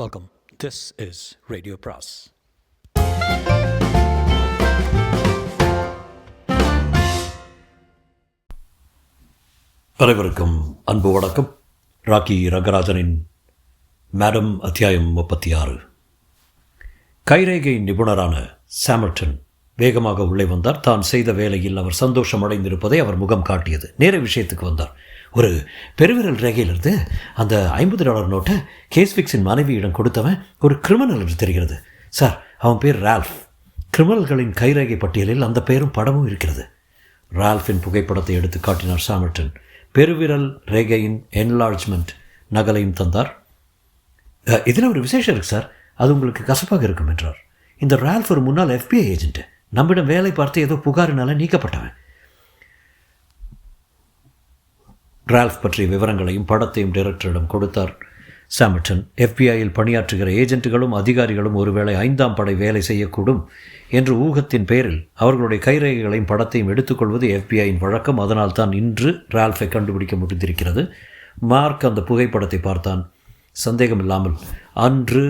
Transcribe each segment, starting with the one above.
Welcome. This is Radio Pras. அனைவருக்கும் அன்பு வணக்கம். ராக்கி ரங்கராஜனின் மேடம் அத்தியாயம் 36. கைரேகை நிபுணரான சாமர்டன் வேகமாக உள்ளே வந்தார். தான் செய்த வேலையில் அவர் சந்தோஷம் அடைந்திருப்பதை அவர் முகம் காட்டியது. நேர விஷயத்துக்கு வந்தார். ஒரு பெருவிரல் ரேகையிலிருந்து அந்த $50 நோட்டை கேஸ்விக்ஸின் மனைவியிடம் கொடுத்தவன் ஒரு கிரிமினல் என்று தெரிகிறது சார். அவன் பேர் ரால்ஃப். கிரிமினல்களின் கைரேகை பட்டியலில் அந்த பேரும் படமும் இருக்கிறது. ரால்ஃபின் புகைப்படத்தை எடுத்து காட்டினார் சாமர்டன். பெருவிரல் ரேகையின் என்லார்ஜ்மெண்ட் நகலையும் தந்தார். இதில் ஒரு விசேஷம் இருக்குது சார், அது உங்களுக்கு கசப்பாக இருக்கும் என்றார். இந்த ரால்ஃப் ஒரு முன்னாள் FBI ஏஜென்ட்டு. நம்மிடம் வேலை பார்த்து ஏதோ புகாரினால நீக்கப்பட்டவன். ரால்ஃப் பற்றிய விவரங்களையும் படத்தையும் டைரக்டரிடம் கொடுத்தார் சாமர்டன். FBIயில் பணியாற்றுகிற ஏஜென்ட்டுகளும் அதிகாரிகளும் ஒருவேளை 5ஆம் படை வேலை செய்யக்கூடும் என்று ஊகத்தின் பேரில் அவர்களுடைய கைரேகைகளையும் படத்தையும் எடுத்துக்கொள்வது FBIயின் வழக்கம். அதனால் தான் இன்று ரால்ஃபை கண்டுபிடிக்க முடிந்திருக்கிறது. மார்க் அந்த புகைப்படத்தை பார்த்தான். சந்தேகமில்லாமல் அன்று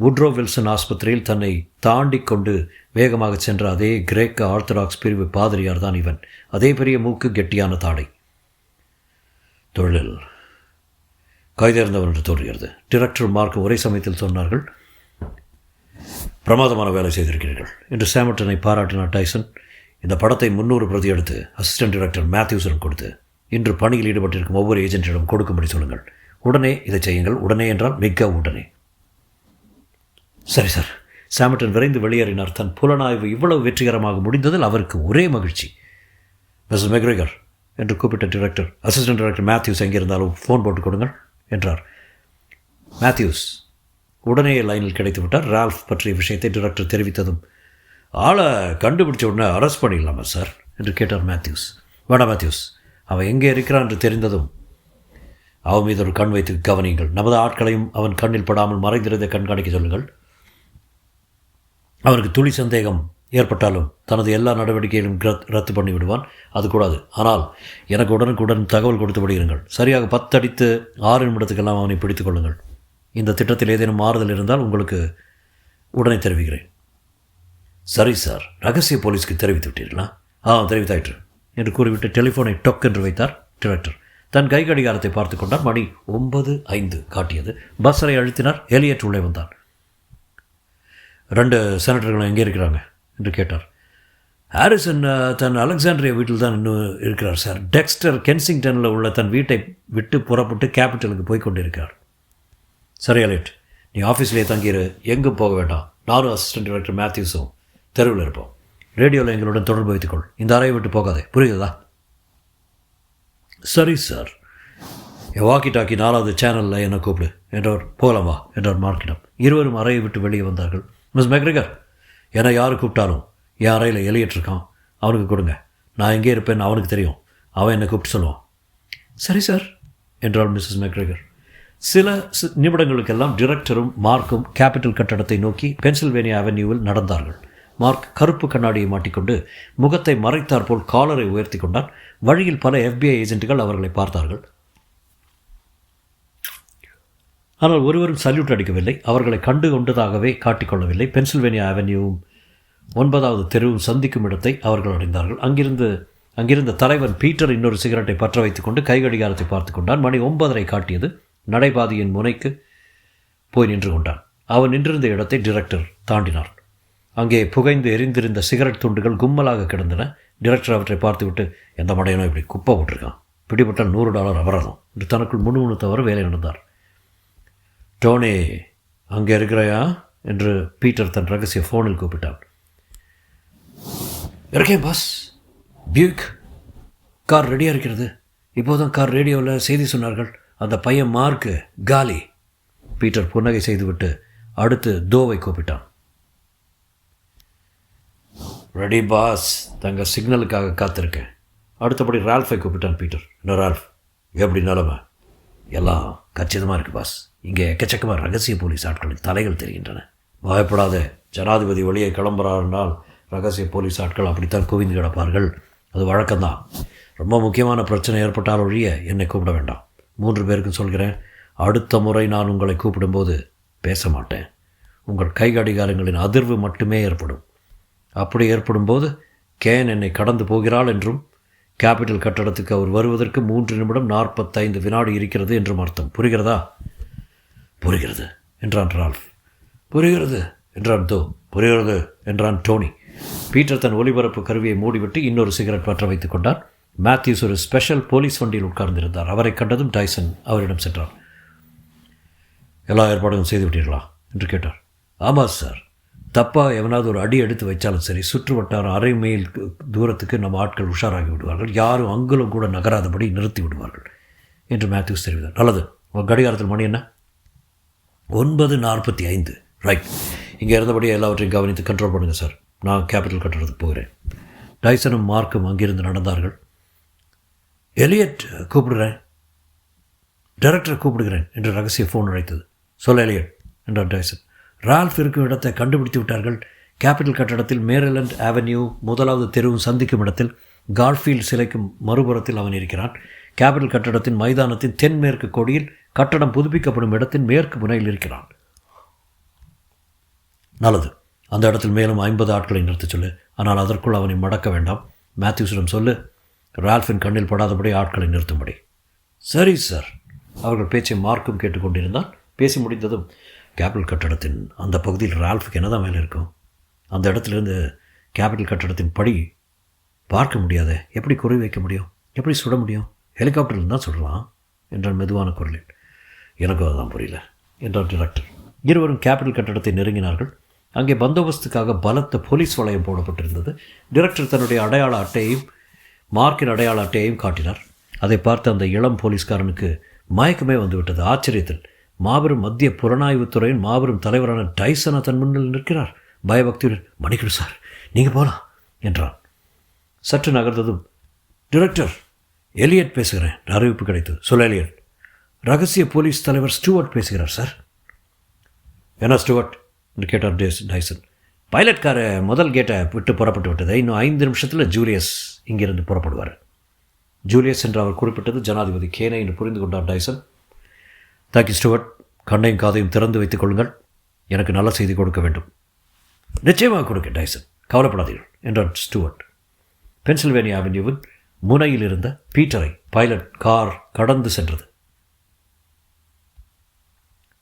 வுட்ரோ வில்சன் ஆஸ்பத்திரியில் தன்னை தாண்டி கொண்டு வேகமாக சென்ற அதே கிரேக்க ஆர்த்தடாக்ஸ் பிரிவு பாதிரியார் தான் இவன். அதே பெரிய மூக்கு, கெட்டியான தாடை. தொழிலில் கைதேர்ந்தவன் என்று தோன்றுகிறது. டிரெக்டர் மார்க் ஒரே சமயத்தில் சொன்னார்கள். பிரமாதமான வேலை செய்திருக்கிறீர்கள் என்று சாமர்டனை பாராட்டினார் டைசன். இந்த படத்தை 300 பிரதி எடுத்து அசிஸ்டன்ட் டைரக்டர் மேத்யூஸிடம் கொடுத்து இன்று பணியில் ஈடுபட்டிருக்கும் ஒவ்வொரு ஏஜென்ட்டிடம் கொடுக்கும்படி சொல்லுங்கள். உடனே இதை செய்யுங்கள். உடனே என்றால் மிக உடனே. சரி சார். சாமர்டன் விரைந்து வெளியேறினார். தன் புலனாய்வு இவ்வளவு வெற்றிகரமாக முடிந்ததில் அவருக்கு ஒரே மகிழ்ச்சி. மிஸ்டர் மெக்ரிகர் என்று கூப்பிட்ட டிரெக்டர், அசிஸ்டன்ட் டைரக்டர் மேத்யூஸ் எங்கே இருந்தாலும் ஃபோன் போட்டு கொடுங்கள் என்றார். மேத்யூஸ் உடனே லைனில் கிடைத்து விட்டார். ரால்ஃப் பற்றிய விஷயத்தை டிரெக்டர் தெரிவித்ததும், ஆளை கண்டுபிடிச்ச உடனே அரெஸ்ட் பண்ணிடலாமா சார் என்று கேட்டார் மேத்யூஸ். வேண்டாம் மேத்யூஸ், அவன் எங்கே இருக்கிறான் என்று தெரிந்ததும் அவன் மீது ஒரு கண் வைத்து கவனியுங்கள். நமது ஆட்களையும் அவன் கண்ணில் படாமல் மறைந்திருந்த கண்காணிக்க சொல்லுங்கள். அவனுக்கு துளி சந்தேகம் ஏற்பட்டாலும் தனது எல்லா நடவடிக்கைகளும் ரத்து பண்ணி விடுவான். அது கூடாது. ஆனால் எனக்கு உடனுக்குடன் தகவல் கொடுத்து விடுகிறீர்கள். சரியாக 10 அடித்து 6 நிமிடத்துக்கெல்லாம் அவனை பிடித்துக் கொள்ளுங்கள். இந்த திட்டத்தில் ஏதேனும் மாறுதல் இருந்தால் உங்களுக்கு உடனே தெரிவிக்கிறேன். சரி சார். ரகசிய போலீஸ்க்கு தெரிவித்து விட்டீர்களா? தெரிவித்தாயிற்று என்று கூறிவிட்டு டெலிஃபோனை டொக் என்று வைத்தார் டிரெக்டர். தன் கை கடிகாரத்தை பார்த்து கொண்டார். மணி 9:05 காட்டியது. பஸ்ஸரை அழுத்தினார். எலியட் உள்ளே வந்தான். 2 செனட்டர்களும் எங்கே இருக்கிறாங்க என்று கேட்டார். ஹாரிசன் தன் அலெக்சாண்ட்ரியா வீட்டில் தான் இன்னும் இருக்கிறார் சார். டெக்ஸ்டர் கென்சிங்டனில் உள்ள தன் வீட்டை விட்டு புறப்பட்டு கேபிட்டலுக்கு போய் கொண்டிருக்கிறார். சரி எலியட், நீ ஆஃபீஸ்லேயே தங்கிடு, எங்கும் போக வேண்டாம். நானும் அசிஸ்டன்ட் டைரக்டர் மேத்யூஸும் தெருவில் இருப்போம். ரேடியோவில் எங்களுடன் தொடர்பு வைத்துக்கொள். இந்த அறையை விட்டு போகாதே, புரியுதா? சரி சார். என் வாக்கி டாக்கி 4வது சேனலில் என்னை கூப்பிடு என்றவர். போகலாம் வா என்றவர் மார்க்கிடம். இருவரும் அறையை விட்டு வெளியே வந்தார்கள். மிஸ் மெக்ரிகர், என்னை யார் கூப்பிட்டாலும் என் அறையில் எலியட் இருக்கான், அவனுக்கு கொடுங்க. நான் எங்கே இருப்பேன்னு அவனுக்கு தெரியும். அவன் என்னை கூப்பிட்டு சொல்லுவான். சரி சார் என்றாள் மிஸ்ஸஸ் மெக்ரிகர். சில நிமிடங்களுக்கெல்லாம் டிரெக்டரும் மார்க்கும் கேபிட்டல் கட்டடத்தை நோக்கி பென்சில்வேனியா அவென்யூவில் நடந்தார்கள். மார்க் கருப்பு கண்ணாடியை மாட்டிக்கொண்டு முகத்தை மறைத்தார் போல் காலரை உயர்த்தி கொண்டார். வழியில் பல FBI ஏஜென்ட்டுகள் அவர்களை பார்த்தார்கள். ஆனால் ஒருவரும் சல்யூட் அடிக்கவில்லை. அவர்களை கண்டு கொண்டதாகவே காட்டிக்கொள்ளவில்லை. பென்சில்வேனியா அவென்யூவும் 9வது தெருவும் சந்திக்கும் இடத்தை அவர்கள் அடைந்தார்கள். அங்கிருந்த தலைவன் பீட்டர் இன்னொரு சிகரெட்டை பற்ற வைத்துக்கொண்டு கை கடிகாரத்தை பார்த்து கொண்டான். மணி 9:30 காட்டியது. நடைபாதையின் முனைக்கு போய் நின்று கொண்டான். அவன் நின்றிருந்த இடத்தை டிரெக்டர் தாண்டினார். அங்கே புகைந்து எரிந்திருந்த சிகரெட் துண்டுகள் கும்மலாக கிடந்தன. டிரெக்டர் அவற்றை பார்த்துவிட்டு, எந்த மடையனோ இப்படி குப்பை போட்டிருக்கான், பிடிபட்டால் $100 அபராதம் என்று தனக்குள் முணுமுணுத்தவரை வேலை நடந்தார். டோனி, அங்கே இருக்கிறாயா என்று பீட்டர் தன் ரகசிய ஃபோனில் கூப்பிட்டான். இருக்கேன் பாஸ். பியூக் கார் ரெடியாக இருக்கிறது. இப்போதான் கார் ரேடியோவில் செய்தி சொன்னார்கள். அந்த பையன் மார்க்கு காலி. பீட்டர் புன்னகை செய்துவிட்டு அடுத்து தோவை கூப்பிட்டான். ரெடி பாஸ், தங்கள் சிக்னலுக்காக காத்திருக்கேன். அடுத்தபடி ரால்ஃபை கூப்பிட்டான் பீட்டர். என்ன ரால்ஃப், எப்படி நிலமை? எல்லாம் கச்சிதமாக இருக்குது பாஸ். இங்கே எக்கச்சக்கமாக ரகசிய போலீஸ் ஆட்களின் தலைகள் தெரிகின்றன. பயப்படாத. ஜனாதிபதி வெளியே கிளம்புறாருனால் ரகசிய போலீஸ் ஆட்கள் அப்படித்தான் குவிந்து கிடப்பார்கள். அது வழக்கம்தான். ரொம்ப முக்கியமான பிரச்சனை ஏற்பட்டால் ஒழிய என்னை கூப்பிட வேண்டாம். 3 பேருக்கும் சொல்கிறேன். அடுத்த முறை நான் உங்களை கூப்பிடும்போது பேச மாட்டேன். உங்கள் கை கடிகாரங்களின் அதிர்வு மட்டுமே ஏற்படும். அப்படி ஏற்படும்போது கேன் என்னை கடந்து போகிறாள் என்றும் கேபிட்டல் கட்டடத்துக்கு அவர் வருவதற்கு 3 நிமிடம் 45 வினாடி இருக்கிறது என்றும் அர்த்தம். புரிகிறதா? புரிகிறது என்றான் ரால்ஃப். புரிகிறது என்றான் தோ. புரிகிறது என்றான் டோனி. பீட்டர் தன் ஒலிபரப்பு கருவியை மூடிவிட்டு இன்னொரு சிகரெட் பற்ற வைத்துக் கொண்டார். மேத்யூஸ் ஒரு ஸ்பெஷல் போலீஸ் வண்டியில் உட்கார்ந்திருந்தார். அவரை கண்டதும் டைசன் அவரிடம் சென்றார். எல்லா ஏற்பாடுகளும் செய்து விட்டீர்களா என்று கேட்டார். ஆமாம் சார். தப்பாக எவனாவது ஒரு அடி எடுத்து வைச்சாலும் சரி, சுற்று வட்டாரம் 1/2 மைல் தூரத்துக்கு நம்ம ஆட்கள் உஷாராகி விடுவார்கள். யாரும் அங்குலம் கூட நகராதபடி நிறுத்தி விடுவார்கள் என்று மேத்யூஸ் தெரிவித்தார். நல்லது. உங்கள் கடிகாரத்தில் மணி என்ன? 9:45. ரைட். இங்கே இருந்தபடியே எல்லாவற்றையும் கவனித்து கண்ட்ரோல் பண்ணுங்கள் சார். நான் கேபிட்டல் கட்டடத்துக்கு போகிறேன். டைசனும் மார்க்கும் அங்கிருந்து நடந்தார்கள். எலியட் கூப்பிடுகிறேன், டைரக்டரை கூப்பிடுகிறேன் என்று ரகசிய ஃபோன் அழைத்தது. சொல்ல எலியட் என்றார் டைசன். ரால்ஃப் இருக்கும் இடத்தை கண்டுபிடித்து விட்டார்கள். கேபிட்டல் கட்டடத்தில் மேரிலண்ட் அவென்யூ 1வது தெருவும் சந்திக்கும் இடத்தில் கார்ஃபீல்ட் சிலைக்கும் மறுபுறத்தில் அவன் இருக்கிறான். கேபிட்டல் கட்டடத்தின் மைதானத்தின் தென்மேற்கு கொடியில் கட்டடம் புதுப்பிக்கப்படும் இடத்தின் மேற்கு முனையில் இருக்கிறான். நல்லது. அந்த இடத்தில் மேலும் 50 ஆட்களை நிறுத்தச் சொல்லு. ஆனால் அதற்குள் அவனை மடக்க வேண்டாம். மேத்யூஸிடம் சொல்லு, ரால்ஃபின் கண்ணில் படாதபடி ஆட்களை நிறுத்தும்படி. சரி சார். அவர்கள் பேச்சை மார்க்கும் கேட்டுக்கொண்டிருந்தான். பேசி முடிந்ததும், கேபிட்டல் கட்டடத்தின் அந்த பகுதியில் ரால்ஃபுக்கு என்னதான் வேலை இருக்கும்? அந்த இடத்துலேருந்து கேபிட்டல் கட்டடத்தின் படி பார்க்க முடியாத, எப்படி குறி வைக்க முடியும்? எப்படி சுட முடியும்? ஹெலிகாப்டரில் தான் சுடலாம் என்றான் மெதுவான குரலில். எனக்கும் அதுதான் புரியல என்றார் டைரக்டர். இருவரும் கேபிட்டல் கட்டடத்தை நெருங்கினார்கள். அங்கே பந்தோபஸ்துக்காக பலத்த போலீஸ் வளையம் போடப்பட்டிருந்தது. டைரக்டர் தன்னுடைய அடையாள அட்டையையும் மார்க்கின் அடையாள அட்டையையும் காட்டினார். அதை பார்த்து அந்த இளம் போலீஸ்காரனுக்கு மயக்கமே வந்துவிட்டது. ஆச்சரியத்தில் மாபெரும் மத்திய புலனாய்வுத்துறையின் மாபெரும் தலைவரான டைசனை தன் முன்னில் நிற்கிறார். பயபக்தியுடன், மன்னிக்கணும் சார், நீங்கள் போகலாம் என்றான். சற்று நகர்ந்ததும், டைரக்டர், எலியட் பேசுகிறேன். அறிவிப்பு கிடைத்தது. சொல்ல எலியட். ரகசிய போலீஸ் தலைவர் ஸ்டூவர்ட் பேசுகிறார் சார். என்ன ஸ்டூவர்ட் என்று கேட்டார் டைசன். பைலட் காரை முதல் கேட்டை விட்டு புறப்பட்டு விட்டது. இன்னும் 5 நிமிஷத்தில் ஜூலியஸ் இங்கிருந்து புறப்படுவார். ஜூலியஸ் என்று அவர் குறிப்பிட்டது ஜனாதிபதி கேனை என்று புரிந்து கொண்டார் டைசன். Thank you Stuart. கண்ணையும் காதையும் திறந்து வைத்துக் கொள்ளுங்கள். எனக்கு நல்ல செய்தி கொடுக்க வேண்டும். நிச்சயமாக கொடுக்க டைசன், கவலைப்படாதீர்கள் என்றார் ஸ்டூவர்ட். பென்சில்வேனியா அவென்யூவின் முனையில் இருந்த பீட்டரை பைலட் கார் கடந்து சென்றது.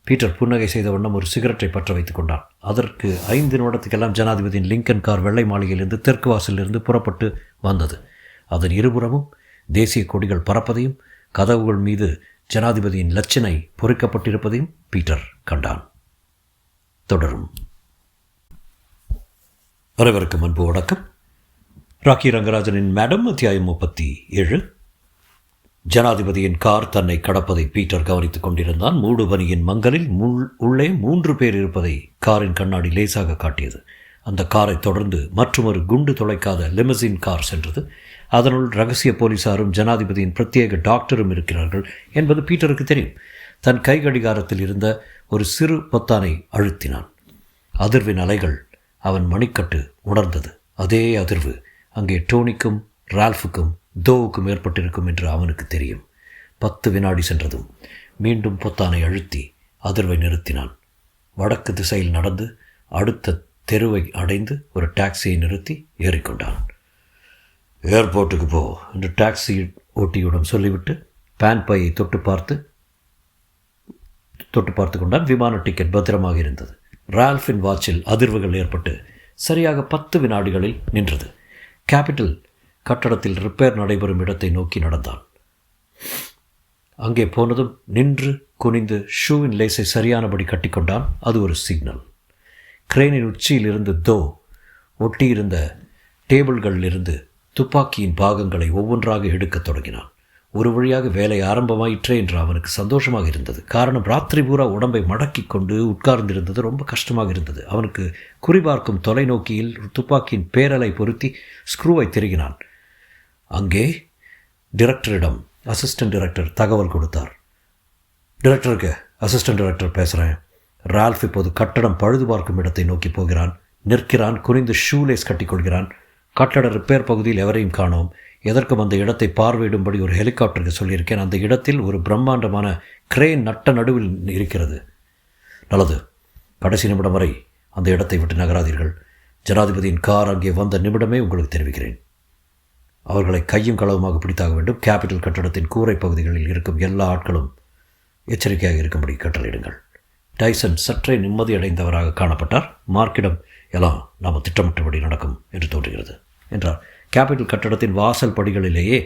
பீட்டர் புன்னகை செய்த வண்ணம் ஒரு சிகரெட்டை பற்ற வைத்துக் கொண்டான். அதற்கு 5 நிமிடத்துக்கெல்லாம் ஜனாதிபதியின் லிங்கன் கார் வெள்ளை மாளிகையிலிருந்து தெற்கு வாசலிலிருந்து புறப்பட்டு வந்தது. அதன் இருபுறமும் தேசிய கொடிகள் பறப்பதையும் கதவுகள் மீது ஜனாதிபதியின் லட்சணை பொறிக்கப்பட்டிருப்பதையும் பீட்டர் கண்டான். தொடரும். அனைவருக்கும் அன்பு வணக்கம். ராக்கி ரங்கராஜனின் மேடம் அத்தியாயம் 37. ஜனாதிபதியின் கார் தன்னை கடப்பதை பீட்டர் கவனித்துக் கொண்டிருந்தான். மூடுபனியின் மங்கலில் உள்ளே 3 பேர் இருப்பதை காரின் கண்ணாடி லேசாக காட்டியது. அந்த காரை தொடர்ந்து மற்றொரு குண்டு துளைக்காத லிமசின் கார் சென்றது. அதனுள் ரகசிய போலீசாரும் ஜனாதிபதியின் பிரத்யேக டாக்டரும் இருக்கிறார்கள் என்பது பீட்டருக்கு தெரியும். தன் கை கடிகாரத்தில் இருந்த ஒரு சிறு பொத்தானை அழுத்தினான். அதிர்வின் அலைகள் அவன் மணிக்கட்டு உணர்ந்தது. அதே அதிர்வு அங்கே டோனிக்கும் ரால்ஃபுக்கும் தோவுக்கும் ஏற்பட்டிருக்கும் என்று அவனுக்கு தெரியும். 10 வினாடி சென்றதும் மீண்டும் பொத்தானை அழுத்தி அதிர்வை நிறுத்தினான். வடக்கு திசையில் நடந்து அடுத்த தெருவை அடைந்து ஒரு டாக்ஸியை நிறுத்தி ஏறிக்கொண்டான். ஏர்போர்ட்டுக்கு போ என்று டாக்ஸி ஓட்டியுடன் சொல்லிவிட்டு பேன் பையை தொட்டு பார்த்து கொண்டான். விமான டிக்கெட் பத்திரமாக இருந்தது. ரால்ஃபின் வாட்சில் அதிர்வுகள் ஏற்பட்டு சரியாக 10 வினாடிகளில் நின்றது. கேபிட்டல் கட்டடத்தில் ரிப்பேர் நடைபெறும் இடத்தை நோக்கி நடந்தான். அங்கே போனதும் நின்று குனிந்து ஷூவின் லேசை சரியானபடி கட்டிக்கொண்டான். அது ஒரு சிக்னல். கிரேனின் உச்சியில் இருந்து தோ ஒட்டியிருந்த டேபிள்களிலிருந்து துப்பாக்கியின் பாகங்களை ஒவ்வொன்றாக எடுக்கத் தொடங்கினான். ஒரு வழியாக வேலை ஆரம்பமாயிற்றே என்று அவனுக்கு சந்தோஷமாக இருந்தது. காரணம், ராத்திரி பூரா உடம்பை மடக்கி கொண்டு உட்கார்ந்திருந்தது ரொம்ப கஷ்டமாக இருந்தது. அவனுக்கு குறிபார்க்கும் தொலைநோக்கியில் துப்பாக்கியின் பேரலை பொருத்தி ஸ்க்ரூவை திருகினான். அங்கே டைரக்டரிடம் அசிஸ்டன்ட் டைரக்டர் தகவல் கொடுத்தார். டைரக்டருக்கு அசிஸ்டன்ட் டைரக்டர் பேசுகிறேன். ரால்ஃப் இப்போது கட்டடம் பழுது பார்க்கும் இடத்தை நோக்கி போகிறான். நிற்கிறான். குனிந்து ஷூலேஸ் கட்டிக்கொள்கிறான். கட்டட ரிப்பேர் பகுதியில் எவரையும் காணோம். எதற்கும் அந்த இடத்தை பார்வையிடும்படி ஒரு ஹெலிகாப்டருக்கு சொல்லியிருக்கேன். அந்த இடத்தில் ஒரு பிரம்மாண்டமான கிரேன் நட்ட நடுவில் இருக்கிறது. நல்லது. கடைசி நிமிடம் வரை அந்த இடத்தை விட்டு நகராதீர்கள். ஜனாதிபதியின் கார் அங்கே வந்த நிமிடமே உங்களுக்கு தெரிவிக்கிறேன். அவர்களை கையும் களவுமாக பிடித்தாக வேண்டும். கேபிட்டல் கட்டடத்தின் கூரை பகுதிகளில் இருக்கும் எல்லா ஆட்களும் எச்சரிக்கையாக இருக்கும்படி கட்டளையிடுங்கள். டைசன் சற்றே நிம்மதியடைந்தவராக காணப்பட்டார். மார்க்கிடம் எல்லாம் நாம் திட்டமிட்டபடி நடக்கும் என்று தோன்றுகிறது என்றார். கேபிட்டல் கட்டடத்தின் வாசல் படிகளிலேயே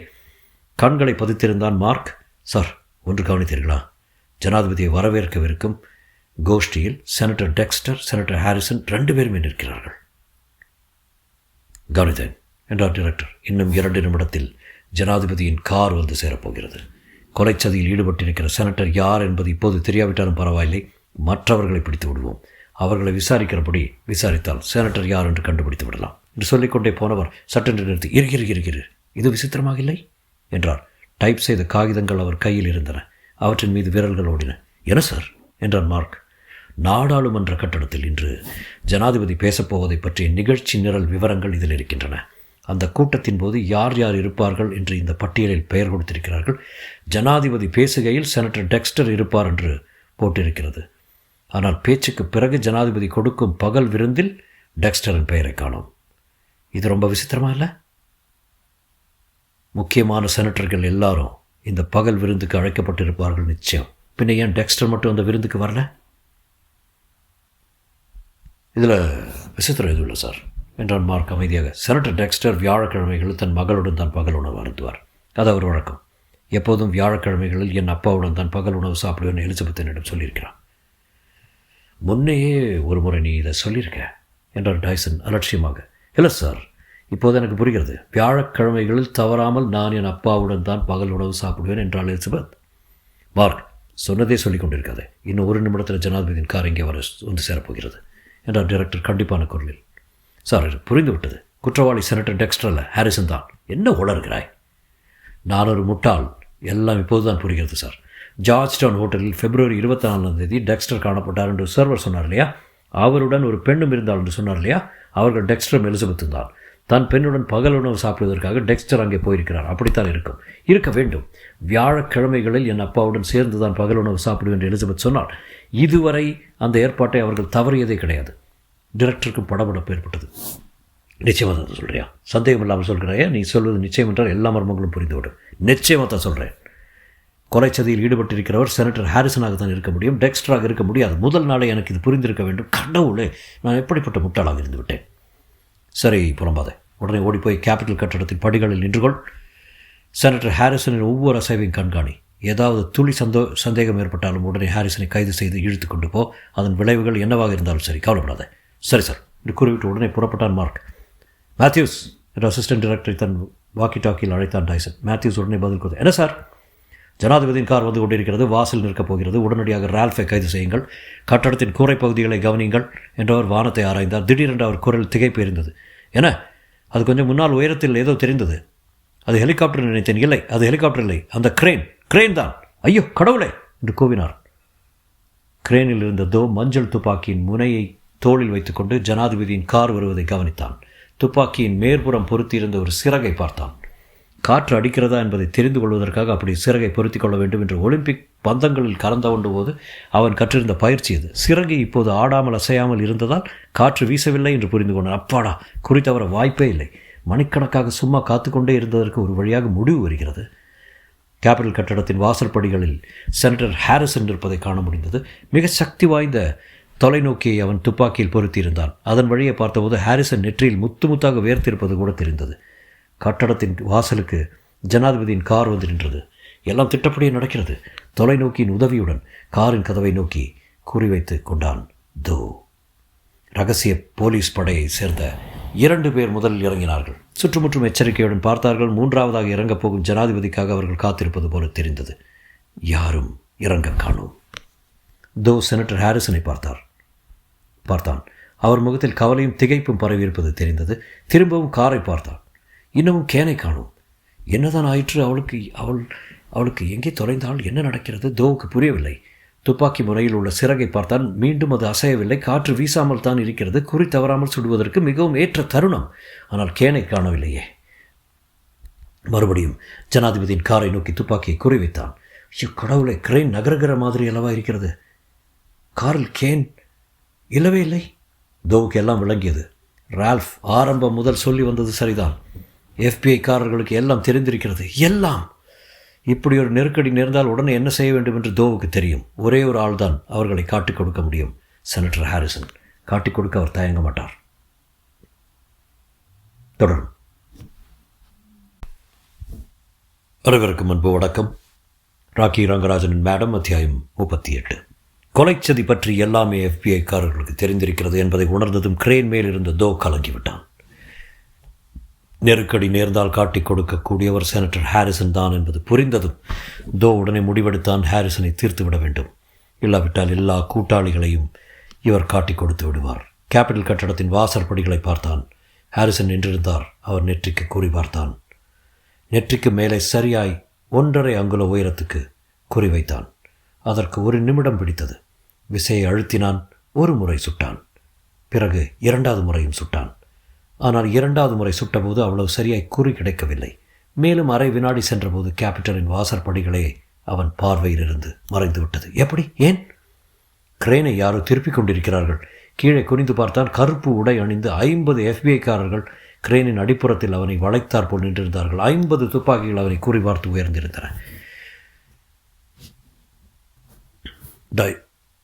கண்களை பதித்திருந்தான் மார்க். சார், ஒன்று கவனித்தீர்களா? ஜனாதிபதியை வரவேற்கவிருக்கும் கோஷ்டியில் செனட்டர் டெக்ஸ்டர், செனட்டர் ஹாரிசன் 2 பேருமே நிற்கிறார்கள். கவனித்தேன் என்றார் டைரக்டர். இன்னும் 2 நிமிடத்தில் ஜனாதிபதியின் கார் வந்து சேரப்போகிறது. கொலைச்சதியில் ஈடுபட்டிருக்கிற செனட்டர் யார் என்பது இப்போது தெரியாவிட்டாலும் பரவாயில்லை. மற்றவர்களை பிடித்து விடுவோம். அவர்களை விசாரிக்கிறபடி விசாரித்தால் செனட்டர் யார் என்று கண்டுபிடித்து விடலாம் என்று சொல்லிக்கொண்டே போனவர் சட்டென்று நிறுத்தி, இருக்கிற இது விசித்திரமாக இல்லை என்றார். டைப் செய்த காகிதங்கள் அவர் கையில் இருந்தன. அவற்றின் மீது விரல்கள் ஓடின. என்ன சார் என்றான் மார்க். நாடாளுமன்ற கட்டடத்தில் இன்று ஜனாதிபதி பேசப்போவதை பற்றிய நிகழ்ச்சி நிரல் விவரங்கள் இதில் இருக்கின்றன. அந்த கூட்டத்தின் போது யார் யார் இருப்பார்கள் என்று இந்த பட்டியலில் பெயர் கொடுத்திருக்கிறார்கள். ஜனாதிபதி பேசுகையில் செனட்டர் டெக்ஸ்டர் இருப்பார் என்று போட்டிருக்கிறது. ஆனால் பேச்சுக்கு பிறகு ஜனாதிபதி கொடுக்கும் பகல் விருந்தில் டெக்ஸ்டரின் பெயரை காணோம். இது ரொம்ப விசித்திரமா இல்லை? முக்கியமான செனட்டர்கள் எல்லாரும் இந்த பகல் விருந்துக்கு அழைக்கப்பட்டிருப்பார்கள் நிச்சயம். பின்ன ஏன் டெக்ஸ்டர் மட்டும் அந்த விருந்துக்கு வரல? இதில் விசித்திரம் எதுவும் இல்லை சார் என்றான் மார்க் அமைதியாக. செனட்டர் டெக்ஸ்டர் வியாழக்கிழமைகளில் தன் மகளுடன் தான் பகல் உணவு அருந்துவார். அது அவர் வழக்கம். எப்போதும் வியாழக்கிழமைகளில் என் அப்பாவுடன் தான் பகல் உணவு சாப்பிடுவேன் எலிசபெத் என்னிடம் சொல்லியிருக்கிறான். முன்னையே ஒரு முறை நீ இதை சொல்லியிருக்க என்றார் டைசன் அலட்சியமாக. இல்லை சார், இப்போது எனக்கு புரிகிறது. வியாழக்கிழமைகளில் தவறாமல் நான் என் அப்பாவுடன் தான் பகல் உணவு சாப்பிடுவேன் என்றாள் எலிசபெத். மார்க், சொன்னதே சொல்லிக் கொண்டிருக்காது. இன்னும் 1 நிமிடத்தில் ஜனாதிபதியின் கார் இங்கே வந்து சேரப்போகிறது என்றார் டைரக்டர் கண்டிப்பான குரலில். சார், புரிந்து விட்டது. குற்றவாளி செனட்டர் டெக்ஸ்டர் அல்ல, ஹாரிசன் தான். என்ன உளறுகிறாய்? நான் ஒரு முட்டாள். எல்லாம் இப்போது தான் புரிகிறது சார். ஜார்ஜ் டவுன் ஹோட்டலில் February 24 டெக்ஸ்டர் காணப்பட்டார் என்று சர்வர் சொன்னார் இல்லையா? அவருடன் ஒரு பெண்ணும் இருந்தாள் என்று சொன்னார் இல்லையா? அவர்கள் டெக்ஸ்டரும் எலிசபெத்தும் தான். தன் பெண்ணுடன் பகல் உணவு சாப்பிடுவதற்காக டெக்ஸ்டர் அங்கே போயிருக்கிறார். அப்படித்தான் இருக்க வேண்டும். வியாழக்கிழமைகளில் என் அப்பாவுடன் சேர்ந்து தான் பகல் உணவு சாப்பிடுவேன் என்று எலிசபெத் சொன்னார். இதுவரை அந்த ஏற்பாட்டை அவர்கள் தவறியதே கிடையாது. டிரெக்டருக்கும் படபடப்பு ஏற்பட்டது. நிச்சயமாக தான் சொல்கிறியா? சந்தேகம் இல்லாமல் சொல்கிறாயா? நீ சொல்வது நிச்சயம் என்றால் எல்லா மர்மங்களும் புரிந்துவிடும். நிச்சயமாக தான் சொல்கிறேன். கொலைச்சதியில் ஈடுபட்டிருக்கிறவர் செனட்டர் ஹாரிசனாக தான் இருக்க முடியும், டெக்ஸ்டராக இருக்க முடியாது. முதல் நாளே எனக்கு இது புரிந்திருக்க வேண்டும். கடவுளே, நான் எப்படிப்பட்ட முட்டாளாக இருந்து விட்டேன். சரி, புறம்பாதே. உடனே ஓடிப்போய் கேபிட்டல் கட்டடத்தின் படிகளில் நின்றுகொள். செனட்டர் ஹாரிசனின் ஒவ்வொரு அசைவையும் கண்காணி. ஏதாவது துளி சந்தேகம் ஏற்பட்டாலும் உடனே ஹாரிசனை கைது செய்து இழுத்து கொண்டு போ. அதன் விளைவுகள் என்னவாக இருந்தாலும் சரி, கவலைப்படாத. சரி சார் என்று கூறிவிட்டு உடனே புறப்பட்டான் மார்க். மேத்யூஸ் என்ற அசிஸ்டன்ட் டைரக்டரை தன் வாக்கி டாக்கியில் அழைத்தான் டைசன். மேத்யூஸ் உடனே பதில் கொடுத்தார். என்ன சார்? ஜனாதிபதியின் கார் வந்து கொண்டிருக்கிறது. வாசல் நிற்கப் போகிறது. உடனடியாக ரால்ஃபை கைது செய்யுங்கள். கட்டடத்தின் கூரை பகுதிகளை கவனியுங்கள் என்றவர் வானத்தை ஆராய்ந்தார். திடீரென்று அவர் குரல் திகைப்பு இருந்தது. என அது கொஞ்சம் முன்னால் உயரத்தில் ஏதோ தெரிந்தது. அது ஹெலிகாப்டர் நினைத்தேன். இல்லை, அது ஹெலிகாப்டர் இல்லை, அந்த கிரேன் தான். ஐயோ கடவுளே என்று கூவினார். கிரேனில் இருந்த மஞ்சள் துப்பாக்கியின் முனையை தோளில் வைத்துக்கொண்டு ஜனாதிபதியின் கார் வருவதை கவனித்தான். துப்பாக்கியின் மேற்புறம் பொருத்தியிருந்த ஒரு சிறகை பார்த்தான். காற்று அடிக்கிறதா என்பதை தெரிந்து கொள்வதற்காக அப்படி சிறகை பொருத்திக் கொள்ள வேண்டும் என்று ஒலிம்பிக் பந்தங்களில் கலந்து கொண்ட போது அவன் கற்றிருந்த பயிற்சி இது. சிறகை இப்போது ஆடாமல் அசையாமல் இருந்ததால் காற்று வீசவில்லை என்று புரிந்து கொண்டான். அப்பாடா, குறித்தவர வாய்ப்பே இல்லை. மணிக்கணக்காக சும்மா காத்துக்கொண்டே இருந்ததற்கு ஒரு வழியாக முடிவு வருகிறது. கேபிட்டல் கட்டடத்தின் வாசல் படிகளில் செனட்டர் ஹாரிசன் இருப்பதை காண முடிந்தது. மிக சக்தி வாய்ந்த தொலைநோக்கியை அவன் துப்பாக்கியில் பொருத்தியிருந்தான். அதன் வழியை பார்த்தபோது ஹாரிசன் நெற்றியில் முத்து முத்தாக வேர்த்திருப்பது கூட தெரிந்தது. கட்டடத்தின் வாசலுக்கு ஜனாதிபதியின் கார் வந்து நின்றது. எல்லாம் திட்டப்படியே நடக்கிறது. தொலைநோக்கியின் உதவியுடன் காரின் கதவை நோக்கி குறிவைத்து கொண்டான் தோ. ரகசிய போலீஸ் படையை சேர்ந்த 2 பேர் முதலில் இறங்கினார்கள். சுற்றுமுற்றும் எச்சரிக்கையுடன் பார்த்தார்கள். 3ஆவதாக இறங்கப் போகும் ஜனாதிபதிக்காக அவர்கள் காத்திருப்பது போல தெரிந்தது. யாரும் இறங்க காணோம். தோ செனட்டர் ஹாரிசனை பார்த்தான். அவர் முகத்தில் கவலையும் திகைப்பும் பரவியிருப்பது தெரிந்தது. திரும்பவும் காரை பார்த்தான். இன்னமும் கேனை காணும். என்னதான் ஆயிற்று? அவளுக்கு எங்கே தொலைந்தால்? என்ன நடக்கிறது? தோவுக்கு புரியவில்லை. துப்பாக்கி முறையில் உள்ள சிறகை பார்த்தான். மீண்டும் அது அசையவில்லை. காற்று வீசாமல் தான் இருக்கிறது. குறி தவறாமல் சுடுவதற்கு மிகவும் ஏற்ற தருணம். ஆனால் கேனை காணவில்லையே. மறுபடியும் ஜனாதிபதியின் காரை நோக்கி துப்பாக்கியை குறிவைத்தான். கடவுளை, கிரேன் நகர்கிற மாதிரி அல்லவா இருக்கிறது. காரில் கேன் இல்லவே இல்லை. தோவுக்கு எல்லாம் விளங்கியது. ரால்ஃப் ஆரம்பம் முதல் சொல்லி வந்தது சரிதான். எஃபிஐக்காரர்களுக்கு எல்லாம் தெரிந்திருக்கிறது. எல்லாம். இப்படி ஒரு நெருக்கடி நேர்ந்தால் உடனே என்ன செய்ய வேண்டும் என்று தோவுக்கு தெரியும். ஒரே ஒரு ஆள் தான் அவர்களை காட்டிக் கொடுக்க முடியும். Senator Harrison. காட்டிக் கொடுக்க அவர் தயங்க மாட்டார். தொடரும். அனைவருக்கும் அன்பு வணக்கம். ராக்கி ரங்கராஜனின் மேடம், அத்தியாயம் 38. கொலைச்சதி பற்றி எல்லாமே எஃபிஐக்காரர்களுக்கு தெரிந்திருக்கிறது என்பதை உணர்ந்ததும் கிரேன் மேல் இருந்த தோ கலங்கிவிட்டான். நெருக்கடி நேர்ந்தால் காட்டிக் கொடுக்கக்கூடியவர் செனட்டர் ஹாரிசன் தான் என்பது புரிந்ததும் தோ உடனே முடிவெடுத்தான். ஹாரிசனை தீர்த்துவிட வேண்டும். இல்லாவிட்டால் எல்லா கூட்டாளிகளையும் இவர் காட்டிக் கொடுத்து விடுவார். கேபிட்டல் கட்டடத்தின் வாசற்படிகளை பார்த்தான். ஹாரிசன் நின்றிருந்தார். அவர் நெற்றிக்கு குறி பார்த்தான். நெற்றிக்கு மேலே சரியாய் 1.5 அங்குல உயரத்துக்கு குறிவைத்தான். அதற்கு 1 நிமிடம் பிடித்தது. விசையை அழுத்தினான். 1 முறை சுட்டான். பிறகு 2வது முறையும் சுட்டான். ஆனால் 2வது முறை சுட்டபோது அவ்வளவு சரியாய் குறி கிடைக்கவில்லை. மேலும் அரை வினாடி சென்றபோது கேபிட்டலின் வாசற்படிகளே அவன் பார்வையிலிருந்து மறைந்துவிட்டது. எப்படி? ஏன்? கிரேனை யாரோ திருப்பிக் கொண்டிருக்கிறார்கள். கீழே குனிந்து பார்த்தான். கருப்பு உடை அணிந்து 50 எஃபிஐக்காரர்கள் கிரேனின் அடிப்புறத்தில் அவனை வளைத்தாற்போல் நின்றிருந்தார்கள். 50 துப்பாக்கிகள் அவனை குறிபார்த்து உயர்ந்திருந்தன.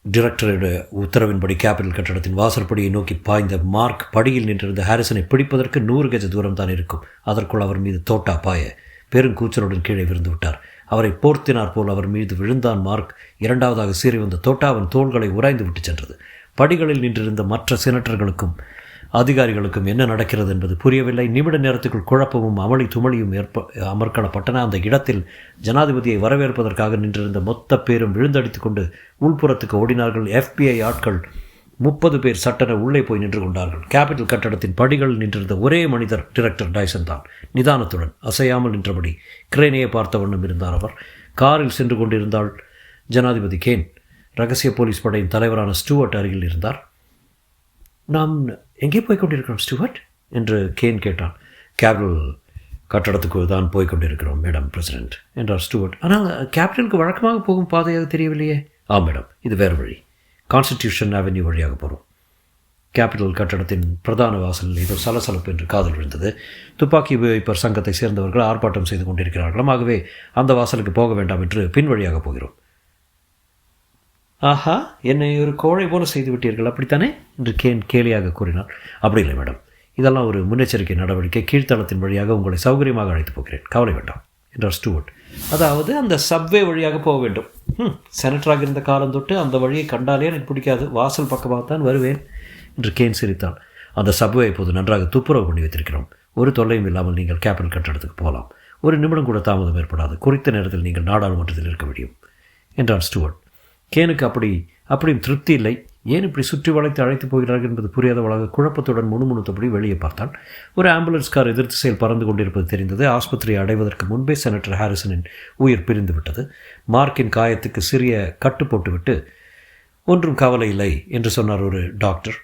டிரெக்டருடைய உத்தரவின்படி கேபிட்டல் கட்டடத்தின் வாசற்படியை நோக்கி பாய்ந்த மார்க் படியில் நின்றிருந்த ஹாரிசனை பிடிப்பதற்கு 100 கஜ தூரம் தான் இருக்கும். அதற்குள் அவர் மீது தோட்டா பாய பெருங்கூச்சலுடன் கீழே விழுந்து விட்டார். அவரை போர்த்தினார் போல் அவர் மீது விழுந்தான் மார்க். 2வதாக சீறி வந்த தோட்டா அவன் தோள்களை உராய்ந்து விட்டு சென்றது. படிகளில் நின்றிருந்த மற்ற செனட்டர்களுக்கும் அதிகாரிகளுக்கும் என்ன நடக்கிறது என்பது புரியவில்லை. நிமிட நேரத்துக்குள் குழப்பமும் அமளி துமளியும் அமர்க்களப்பட்டன. அந்த இடத்தில் ஜனாதிபதியை வரவேற்பதற்காக நின்றிருந்த மொத்த பேரும் விழுந்தடித்து கொண்டு உள்புறத்துக்கு ஓடினார்கள். FBI ஆட்கள் 30 பேர் சட்டென உள்ளே போய் நின்று கொண்டார்கள். கேபிட்டல் கட்டடத்தின் படிகளில் நின்றிருந்த ஒரே மனிதர் டிரெக்டர் டைசன் தான். நிதானத்துடன் அசையாமல் நின்றபடி கிரேனையை பார்த்த வண்ணம் இருந்தார். அவர் காரில் சென்று கொண்டிருந்தால் ஜனாதிபதி கேன் ரகசிய போலீஸ் படையின் தலைவரான ஸ்டூவர்ட் அருகில் இருந்தார். நாம் எங்கே போய் கொண்டிருக்கிறோம் ஸ்டூவர்ட் என்று கேன் கேட்டான். கேபிட்டல் கட்டடத்துக்கு தான் போய் கொண்டிருக்கிறோம் மேடம் பிரசிடென்ட் என்றார் ஸ்டூவர்ட். ஆனால் கேபிட்டலுக்கு வழக்கமாக போகும் பாதையாக தெரியவில்லையே. மேடம், இது வேறு வழி. கான்ஸ்டிடியூஷன் அவென்யூ வழியாக போகிறோம். கேபிட்டல் கட்டடத்தின் பிரதான வாசலில் ஏதோ சலசலப்பு என்று காதல் விழுந்தது. துப்பாக்கி உபயோகிப்பர் சங்கத்தை சேர்ந்தவர்கள் ஆர்ப்பாட்டம் செய்து கொண்டிருக்கிறார்களாம். ஆகவே அந்த வாசலுக்கு போக வேண்டாம் என்று பின் வழியாக போகிறோம். ஆஹா, என்னை ஒரு கோழை போல செய்து விட்டீர்கள், அப்படித்தானே என்று கேன் கேலியாக கூறினார். அப்படி இல்லை மேடம், இதெல்லாம் ஒரு முன்னெச்சரிக்கை நடவடிக்கை. கீழ்த்தளத்தின் வழியாக உங்களை சௌகரியமாக அழைத்து போகிறேன், கவலை வேண்டாம் என்றார் ஸ்டூவர்ட். அதாவது அந்த சப்வே வழியாக போக வேண்டும். செனட்டராக இருந்த காலம் தொட்டு அந்த வழியை கண்டாலே எனக்கு பிடிக்காது. வாசல் பக்கமாகத்தான் வருவேன் என்று கேன் சிரித்தான். அந்த சப்வே இப்போது நன்றாக துப்புரவு பண்ணி வைத்திருக்கிறோம். ஒரு தொல்லையும் இல்லாமல் நீங்கள் கேபிட்டல் கட்டடத்துக்கு போகலாம். 1 நிமிடம் கூட தாமதம் ஏற்படாது. குறித்த நேரத்தில் நீங்கள் நாடாளுமன்றத்தில் இருக்க முடியும் என்றான் ஸ்டூவர்ட். கேனுக்கு அப்படியும் திருப்தி இல்லை. ஏன் இப்படி சுற்றி வளைத்து அழைத்து போகிறார்கள் என்பது புரியாதவளாக குழப்பத்துடன் முணுமுணுத்தபடி வெளியே பார்த்தான். ஒரு ஆம்புலன்ஸ் கார் எதிர் திசையில் பறந்து கொண்டிருப்பது தெரிந்தது. ஆஸ்பத்திரியை அடைவதற்கு முன்பே செனட்டர் ஹாரிசனின் உயிர் பிரிந்து விட்டது. மார்க்கின் காயத்துக்கு சிறிய கட்டு போட்டுவிட்டு ஒன்றும் கவலை இல்லை என்று சொன்னார் ஒரு டாக்டர்.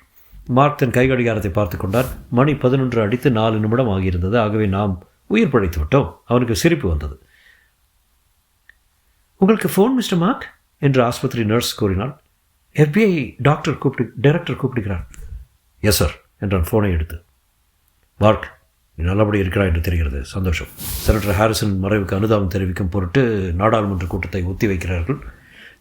மார்க் தன் கைகடிகாரத்தை பார்த்து கொண்டார். மணி 11 அடித்து 4 நிமிடம் ஆகியிருந்தது. ஆகவே நாம் உயிர் படைத்து விட்டோம். அவனுக்கு சிரிப்பு வந்தது. உங்களுக்கு ஃபோன் மிஸ்டர் மார்க் என்று ஆஸ்பத்திரி நர்ஸ் கூறினாள். FBI டைரக்டர் கூப்பிடுகிறார். எஸ் சார் என்றான் ஃபோனை எடுத்து. மார்க், நீ நல்லபடி இருக்கிறாய் என்று தெரிகிறது. சந்தோஷம். செனட்டர் ஹாரிசன் மறைவுக்கு அனுதாபம் தெரிவிக்கும் பொருட்டு நாடாளுமன்ற கூட்டத்தை ஒத்தி வைக்கிறார்கள்.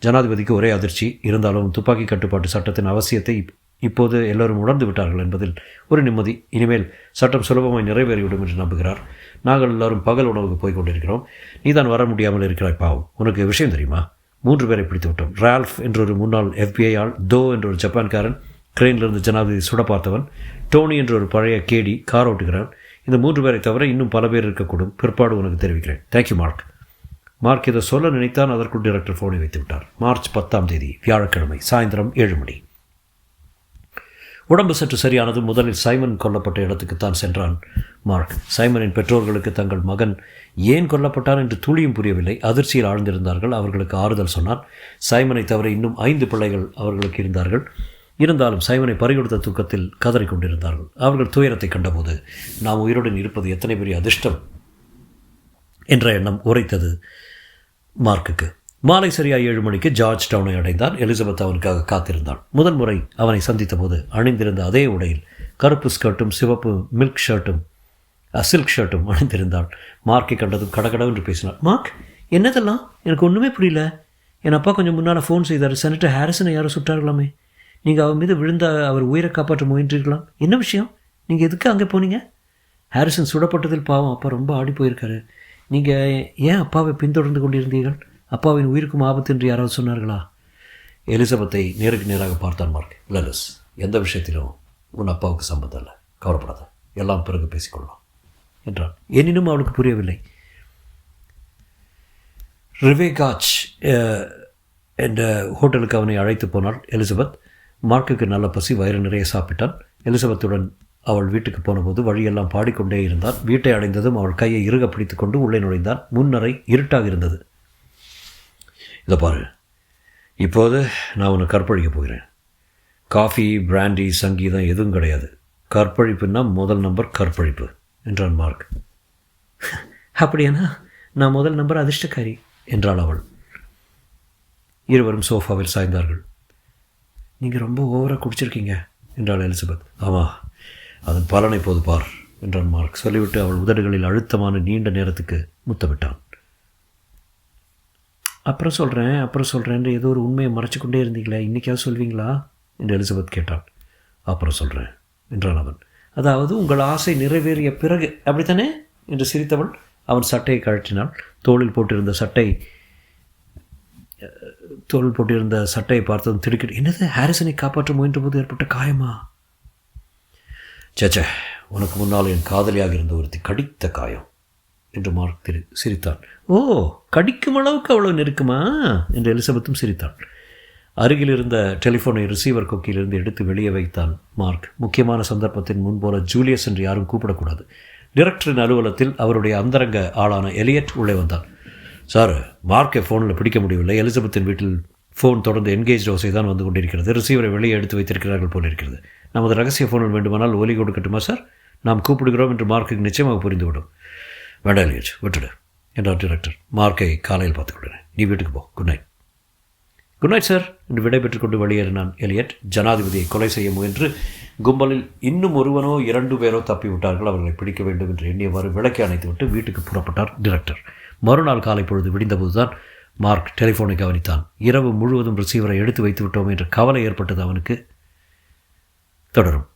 ஜனாதிபதிக்கு ஒரே அதிர்ச்சி. இருந்தாலும் துப்பாக்கி கட்டுப்பாட்டு சட்டத்தின் அவசியத்தை இப்போது எல்லோரும் உணர்ந்து விட்டார்கள் என்பதில் ஒரு நிம்மதி. இனிமேல் சட்டம் சுலபமாய் நிறைவேறிவிடும் என்று நம்புகிறார். நாங்கள் எல்லோரும் பகல் உணவுக்கு போய் கொண்டிருக்கிறோம். நீ தான் வர முடியாமல் இருக்கிறாய். பாவம். உனக்கு விஷயம் தெரியுமா? 3 பேரை பிடித்து விட்டோம். ரால்ஃப் என்ற ஒரு முன்னாள் FBI ஆள், தோ என்ற ஒரு ஜப்பான்காரன், கிரெயினிலிருந்து ஜனாதிபதி சுட பார்த்தவன், டோனி என்ற ஒரு பழைய கேடி கார் ஓட்டுகிறான். இந்த 3 பேரை தவிர இன்னும் பல பேர் இருக்கக்கூடும். பிற்பாடு உனக்கு தெரிவிக்கிறேன். Thank you mark. மார்க் இதை சொல்ல நினைத்தான். அதற்குள் டைரக்டர் ஃபோனை வைத்து விட்டார். மார்ச் 10ஆம் தேதி வியாழக்கிழமை சாயந்தரம் 7 மணி. உடம்பு சற்று சரியானது. முதலில் சைமன் கொல்லப்பட்ட இடத்துக்குத்தான் சென்றான் மார்க். சைமனின் பெற்றோர்களுக்கு தங்கள் மகன் ஏன் கொல்லப்பட்டார் என்று துளியும் புரியவில்லை. அதிர்ச்சியில் ஆழ்ந்திருந்தார்கள். அவர்களுக்கு ஆறுதல் சொன்னான். சைமனை தவிர இன்னும் 5 பிள்ளைகள் அவர்களுக்கு இருந்தார்கள். இருந்தாலும் சைமனை பறிகொடுத்த தூக்கத்தில் கதறிக்கொண்டிருந்தார்கள். அவர்கள் துயரத்தை கண்டபோது நாம் உயிருடன் இருப்பது எத்தனை பெரிய அதிர்ஷ்டம் என்ற எண்ணம் உரைத்தது மார்க்குக்கு. மாலை சரியாக 7 மணிக்கு ஜார்ஜ் டவுனை அடைந்தான். எலிசபெத் அவனுக்காக காத்திருந்தாள். முதல் முறை அவனை சந்தித்த போது அணிந்திருந்த அதே உடையில் கருப்பு ஸ்கர்ட்டும் சிவப்பு சில்க் ஷர்ட்டும் அணிந்திருந்தாள். மார்க்கை கண்டதும் கடகடவென்று பேசினாள். மார்க், என்னதெல்லாம்? எனக்கு ஒன்றுமே புரியல. என் அப்பா கொஞ்சம் முன்னால் ஃபோன் செய்தார். செனட்டர் ஹாரிசனை யாரும் சுட்டார்களாமே. நீங்கள் அவர் மீது விழுந்த அவர் உயிரை காப்பாற்ற முயன்றீர்களாம். என்ன விஷயம்? நீங்கள் எதுக்கு அங்கே போனீங்க? ஹாரிசன் சுடப்பட்டதில் பாவம் அப்பா ரொம்ப ஆடி போயிருக்காரு. நீங்கள் ஏன் அப்பாவை பின்தொடர்ந்து கொண்டிருந்தீர்கள்? அப்பாவின் உயிருக்கும் ஆபத்து என்று யாராவது சொன்னார்களா? எலிசபெத்தை நேருக்கு நேராக பார்த்தான் மார்க். லலிஸ், எந்த விஷயத்திலும் உன் அப்பாவுக்கு சம்பந்தம் இல்லை, கவலைப்படாத, எல்லாம் பிறகு பேசிக்கொள்ளலாம் என்றான். எனினும் அவளுக்கு புரியவில்லை. ரிவேகாச் என்ற ஹோட்டலுக்கு அவனை அழைத்து போனாள் எலிசபெத். மார்க்குக்கு நல்ல பசி, வயிறு நிறைய சாப்பிட்டான். எலிசபெத்துடன் அவள் வீட்டுக்கு போனபோது வழியெல்லாம் பாடிக்கொண்டே இருந்தான். வீட்டை அடைந்ததும் அவள் கையை இறுக பிடித்து கொண்டு உள்ளே நுழைந்தான். முன்னரை இருட்டாக இருந்தது. இதை பாரு, இப்போது நான் உன்னை கற்பழிக்க போகிறேன். காஃபி, பிராண்டி, சங்கீதம் எதுவும் கிடையாது. கற்பழிப்புன்னா முதல் நம்பர் கற்பழிப்பு என்றான் மார்க். அப்படியானா நான் முதல் நம்பர் அதிர்ஷ்டக்காரி என்றாள் அவள். இருவரும் சோஃபாவில் சாய்ந்தார்கள். நீங்கள் ரொம்ப ஓவராக குடிச்சிருக்கீங்க என்றாள் எலிசபெத். ஆமாம், அதன் பலனை போது பார் என்றான் மார்க். சொல்லிவிட்டு அவள் உதடுகளில் அழுத்தமான நீண்ட நேரத்துக்கு முத்தமிட்டான். அப்புறம் சொல்கிறேன் ஏதோ ஒரு உண்மையை மறைச்சிக்கொண்டே இருந்தீங்களே, இன்றைக்காவது சொல்வீங்களா என்று எலிசபெத் கேட்டாள். அப்புறம் சொல்கிறேன் என்றான் அவன். அதாவது உங்கள் ஆசை நிறைவேறிய பிறகு, அப்படித்தானே என்று சிரித்தவள். அவன் சட்டையை கழற்றினாள். தோளில் போட்டிருந்த சட்டையை பார்த்ததும் திடுக்கிட்டு, என்னது, ஹாரிசனை காப்பாற்ற முயன்ற போது ஏற்பட்ட காயமா? சேச்சே, உனக்கு முன்னால் என் காதலியாக இருந்த ஒருத்தி கடித்த காயம் என்று மார்க் சிரித்தான். ஓ, கடிக்கும் அளவுக்கு அவ்வளோ நெருக்குமா என்று எலிசபெத்தும் சிரித்தாள். அருகில் இருந்த டெலிஃபோனை ரிசீவர் கொக்கியிலிருந்து எடுத்து வெளியே வைத்தான் மார்க். முக்கியமான சந்தர்ப்பத்தின் முன்போல ஜூலியஸ் என்று யாரும் கூப்பிடக்கூடாது. டிரெக்டரின் அலுவலகத்தில் அவருடைய அந்தரங்க ஆளான எலியட் உள்ளே வந்தான். சார், மார்க்கை ஃபோனில் பிடிக்க முடியவில்லை. எலிசபெத்தின் வீட்டில் ஃபோன் தொடர்ந்து என்கேஜ் ஓசை தான் வந்து கொண்டிருக்கிறது. ரிசீவரை வெளியே எடுத்து வைத்திருக்கிறார்கள் போல் இருக்கிறது. நமது ரகசிய ஃபோனில் வேண்டுமானால் ஒலி கொடுக்கட்டுமா சார்? நாம் கூப்பிடுகிறோம் என்று மார்க்குக்கு நிச்சயமாக புரிந்துவிடும். வேண்டாம் எலியட், விட்டுடு என்றார் டிரெக்டர். மார்க்கை காலையில் பார்த்துக்கொள்கிறேன், நீ வீட்டுக்கு போ. Good night. Good night sir என்று விடைபெற்றுக் கொண்டு வெளியேறினான் எலியட். ஜனாதிபதியை கொலை செய்ய முயன்று கும்பலில் இன்னும் ஒருவனோ 2 பேரோ தப்பிவிட்டார்கள். அவர்களை பிடிக்க வேண்டும் என்று எண்ணியவாறு விளக்கை அணைத்துவிட்டு வீட்டுக்கு புறப்பட்டார் டிரெக்டர். மறுநாள் காலை பொழுது விடிந்தபோதுதான் மார்க் டெலிஃபோனை கவனித்தான். இரவு முழுவதும் ரிசீவரை எடுத்து வைத்து விட்டோம் என்ற கவலை ஏற்பட்டது அவனுக்கு. தொடரும்.